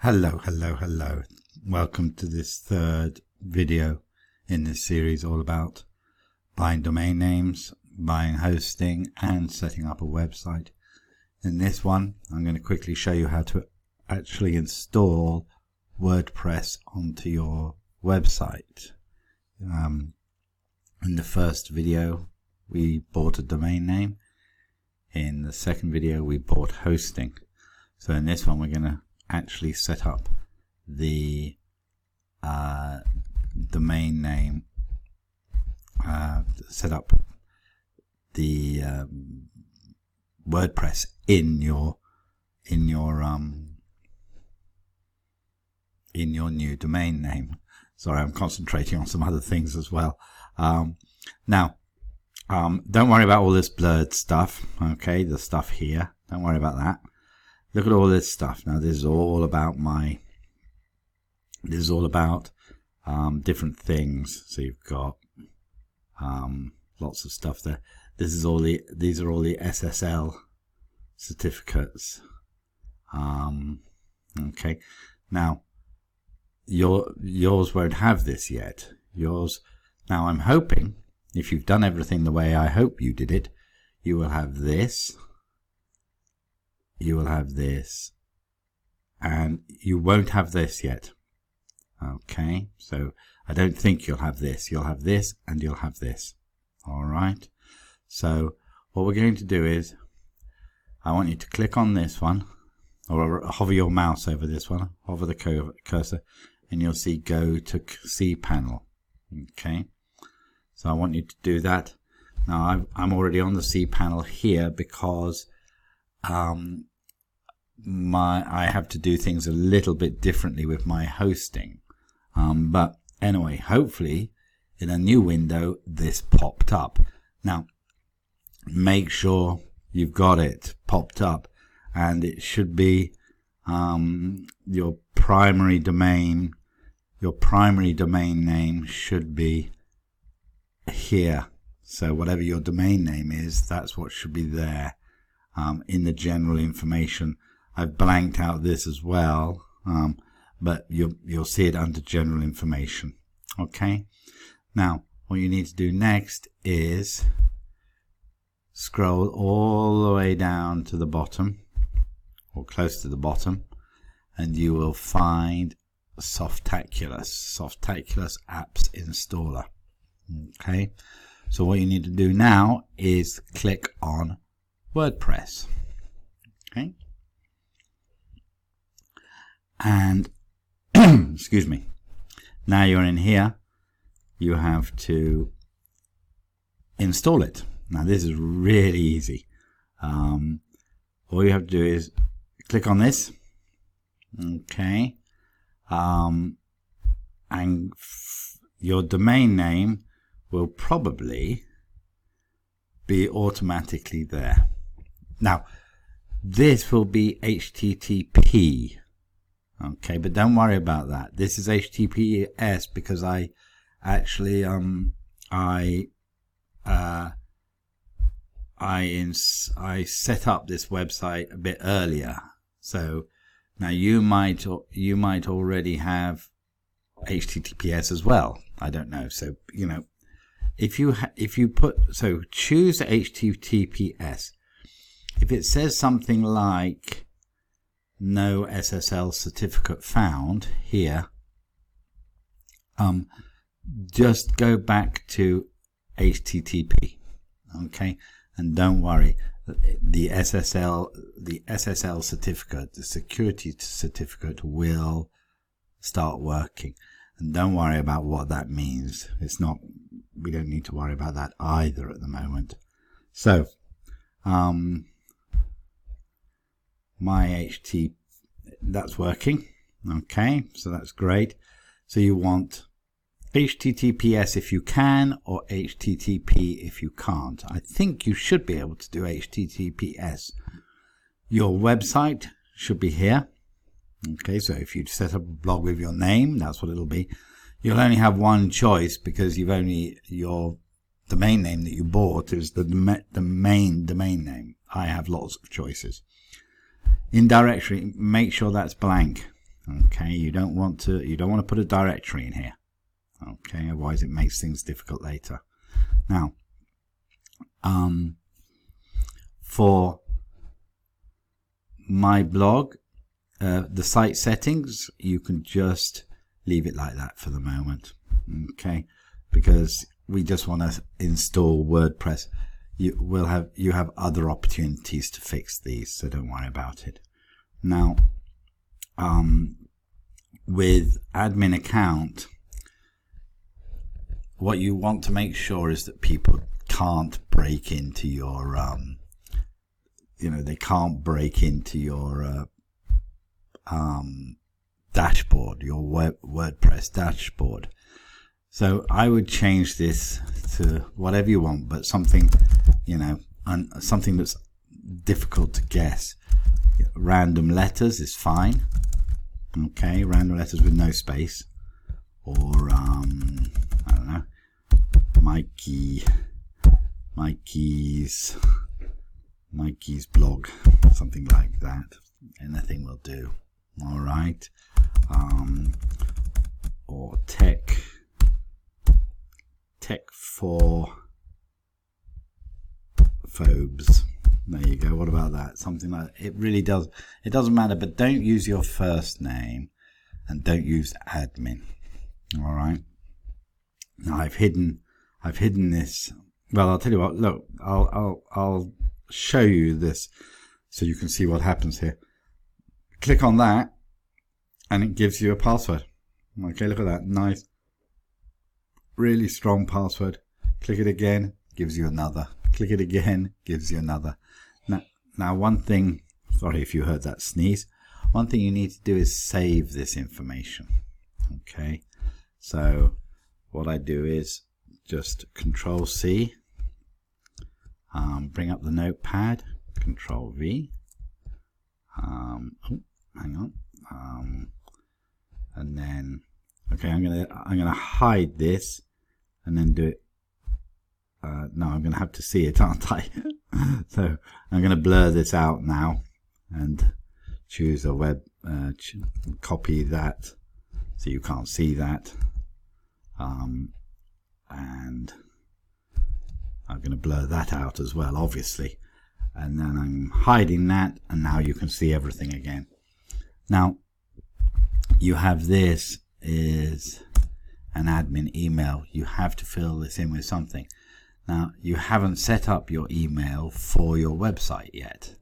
Hello. Welcome to this third video in this series all about buying domain names, buying hosting and setting up a website. In this one, I'm going to quickly show you how to actually install WordPress onto your website. In the first video, we bought a domain name. In the second video, we bought hosting. So in this one, we're going to actually set up the domain name, set up the WordPress in your new domain name. Sorry, I'm concentrating on some other things as well. Now, don't worry about all this blurred stuff. Okay, the stuff here. Don't worry about that. Look at all this stuff. Now, this is all about different things. So you've got lots of stuff there. These are all the SSL certificates. Okay. Now, yours won't have this yet. Now, I'm hoping if you've done everything the way I hope you did it, you will have this. You will have this, and you won't have this yet. Okay, so I don't think you'll have this. You'll have this and you'll have this. All right, so what we're going to do is I want you to click on this one, or hover your mouse over this one, hover the cursor, and you'll see go to cPanel. Okay, so I want you to do that. Now I'm already on the cPanel here because I have to do things a little bit differently with my hosting. But anyway, hopefully in a new window this popped up. Now make sure you've got it popped up, and it should be your primary domain name should be here. So whatever your domain name is, that's what should be there in the general information. I've blanked out this as well, but you'll see it under general information. Okay. Now, what you need to do next is scroll all the way down to the bottom, or close to the bottom, and you will find Softaculous Apps Installer. Okay. So what you need to do now is click on WordPress. Okay. And excuse me, now you're in here, you have to install it. Now this is really easy. All you have to do is click on this. Okay. And your domain name will probably be automatically there. Now this will be HTTP. Okay, but don't worry about that. This is HTTPS because I actually I set up this website a bit earlier. So now you might already have HTTPS as well. I don't know. So you know, if you choose HTTPS. If it says something like no SSL certificate found here, just go back to HTTP. Okay, and don't worry, the SSL certificate, the security certificate, will start working. And don't worry about what that means. We don't need to worry about that either at the moment. So my HT, that's working. Okay, so that's great. So you want HTTPS if you can, or HTTP if you can't. I think you should be able to do HTTPS. Your website should be here. Okay, so if you set up a blog with your name, that's what it'll be. You'll only have one choice because your domain name that you bought is the main domain name. I have lots of choices. In directory, make sure that's blank. Okay, you don't want to put a directory in here. Okay, otherwise it makes things difficult later. Now, for my blog, the site settings, you can just leave it like that for the moment. Okay, because we just want to install WordPress. You have other opportunities to fix these, so don't worry about it. Now, with admin account, what you want to make sure is that people can't break into your they can't break into your dashboard, your WordPress dashboard. So I would change this to whatever you want, but something, something that's difficult to guess. Random letters is fine. Okay, random letters with no space, or I don't know, Mikey's blog, something like that. Anything will do. All right, or Technophobes. There you go. What about that? Something like that. It really does. It doesn't matter, but don't use your first name and don't use admin. All right. Now I've hidden this. Well, I'll tell you what. Look, I'll show you this so you can see what happens here. Click on that, and it gives you a password. Okay, look at that. Nice, really strong password. Click it again, gives you another. Click it again, gives you another. Now one thing, sorry if you heard that sneeze, one thing you need to do is save this information. Okay, so what I do is just Control C, bring up the notepad, Control V, hang on, and then okay, I'm gonna hide this and then do it. No, I'm going to have to see it, aren't I? So I'm going to blur this out now and choose a web, copy that so you can't see that. And I'm going to blur that out as well, obviously. And then I'm hiding that, and now you can see everything again. Now, you have this is an admin email. You have to fill this in with something. Now, you haven't set up your email for your website yet.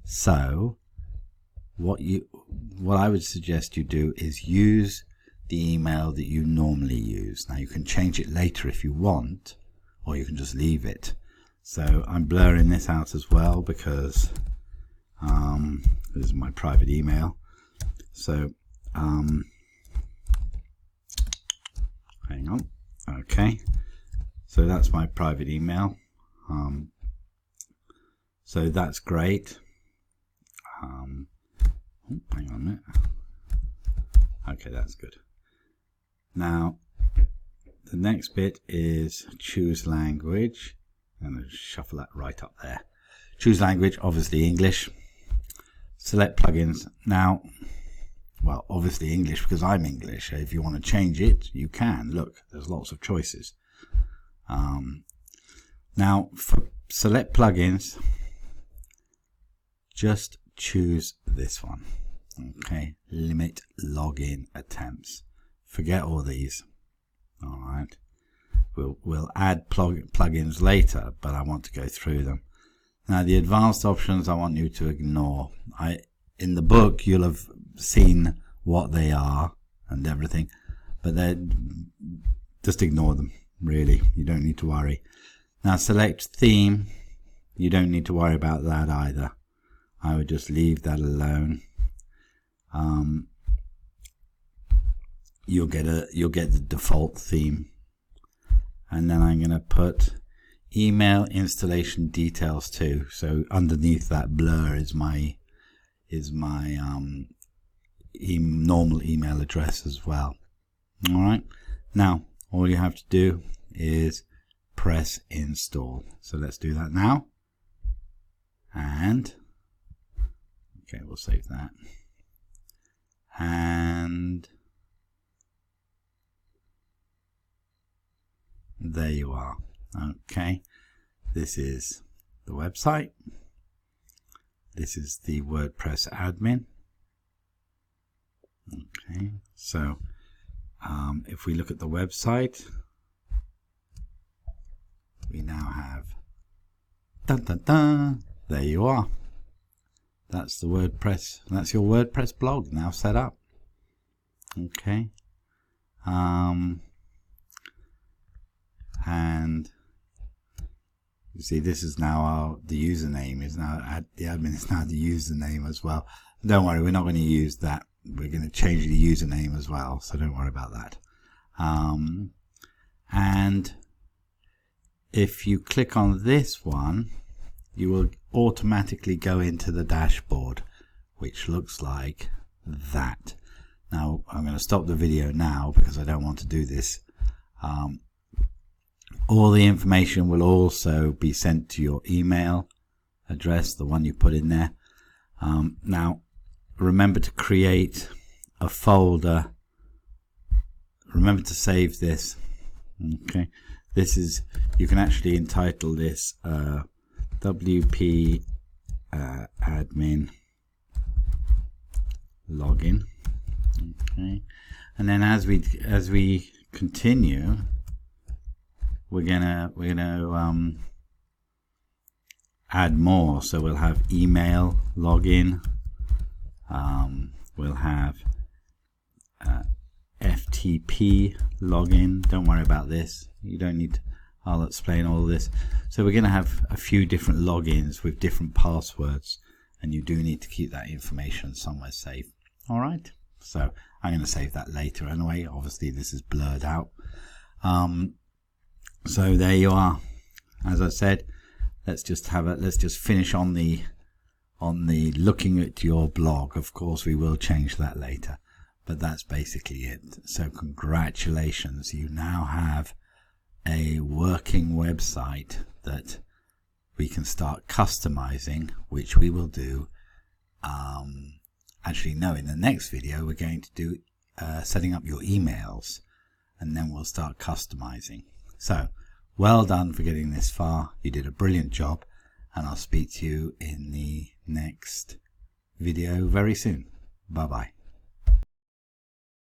So, what I would suggest you do is use the email that you normally use. Now, you can change it later if you want, or you can just leave it. So, I'm blurring this out as well because this is my private email. So, hang on. Okay. So that's my private email. So that's great. Hang on a minute. Okay, that's good. Now, the next bit is choose language. I'm going to shuffle that right up there. Choose language, obviously English. Select plugins. Now, well, obviously English because I'm English. If you want to change it, you can. Look, there's lots of choices. Now for select plugins, just choose this one. Okay, limit login attempts. Forget all these. All right, we'll add plugins later, but I want to go through them. Now the advanced options I want you to ignore. In the book you'll have seen what they are and everything, but just ignore them. Really, you don't need to worry. Now select theme. You don't need to worry about that either. I would just leave that alone. You'll get the default theme, and then I'm going to put email installation details too. So underneath that blur is my normal email address as well. All right. Now all you have to do is press install. So let's do that now. And okay, we'll save that. and there you are. Okay, this is the website. This is the WordPress admin. Okay, so if we look at the website, we now have, dun, dun, dun, there you are. That's the WordPress. That's your WordPress blog now set up. Okay, and you see, this is now the username is now the admin is now the username as well. Don't worry, we're not going to use that. We're going to change the username as well, so don't worry about that. And if you click on this one, you will automatically go into the dashboard, which looks like that. Now I'm going to stop the video now because I don't want to do this. All the information will also be sent to your email address, the one you put in there. Now remember to create a folder. Remember to save this. Okay, this is, you can actually entitle this WP admin login. Okay, and then as we continue, we're gonna add more. So we'll have email login. We'll have FTP login. Don't worry about this. You don't need to, I'll explain all this. So we're going to have a few different logins with different passwords, and you do need to keep that information somewhere safe. All right. So I'm going to save that later anyway. Obviously this is blurred out. So there you are. As I said, let's just finish on the looking at your blog. Of course we will change that later, but that's basically it. So congratulations, you now have a working website that we can start customizing, which we will do. Actually no, in the next video we're going to do setting up your emails, and then we'll start customizing. So well done for getting this far. You did a brilliant job, and I'll speak to you in the next video very soon. Bye bye.